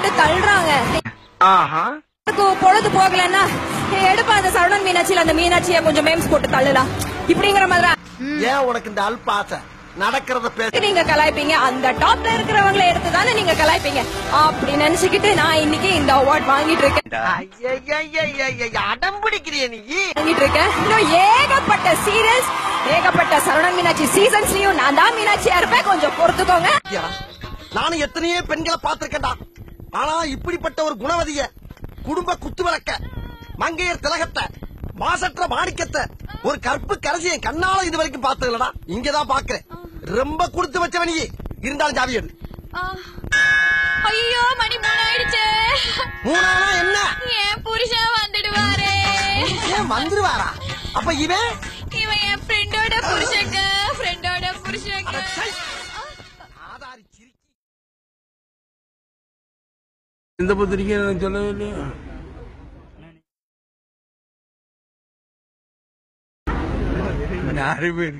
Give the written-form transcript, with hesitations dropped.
போட்டு தள்ளுறாங்க. பொழுது போகலன்னா எடுப்பா அந்த சரவணன் மீனாட்சியில அந்த மீனாட்சியை கொஞ்சம் மேம்ஸ் போட்டு தள்ளலாம் இப்படிங்கிற மாதிரி. ஏன் உனக்கு இந்த அல்ப ஆசை? நடக்கிறத பேச நீங்க கலாய்ப்பீங்க, அந்த டாப்ல இருக்கிறவங்களை எடுத்து தானே நீங்க கலாய்ப்பீங்க. அப்படி நினைச்சுக்கிட்டு நான் இன்னைக்கு இந்த அவார்ட் வாங்கிட்டு இருக்கேன். அடம் பிடிக்கிறிய நீ வாங்கிட்டு இருக்கேன். இன்னும் ஏகப்பட்ட சீரியல்ஸ், ஏகப்பட்ட சரவணன் மீனாட்சி சீசன்ஸ்லயும் நான் தான் மீனாட்சியா இருப்பேன். கொஞ்சம் பொறுத்துக்கோங்க. நானும் எத்தனையோ பெண்களை பார்த்திருக்கேன்டா. ஆனா இப்படிப்பட்ட ஒரு குணவதிய, குடும்ப குத்து விளக்க, மங்கையர் திலகத்தை, மாசற்ற மாணிக்கத்தை, ஒரு கற்பு கரசியை கண்ணால இது வரைக்கும் பார்த்ததுலடா. இங்கதான் பாக்குறேன். ரொம்ப கொடுத்து வச்சவனி. இருந்தாலும் ஜாவி எடு. ஐயோ மணி 3 ஆயிடுச்சு. 3 ஆனா என்ன? என் புருஷன் வந்துடுவாரே. ஏன் வந்துருவாரா? அப்ப இவன் என் ஃப்ரெண்டோட புருஷங்க. இந்த பத்திரிக்கை சொல்லவே இல்லையா? யாரு பேரு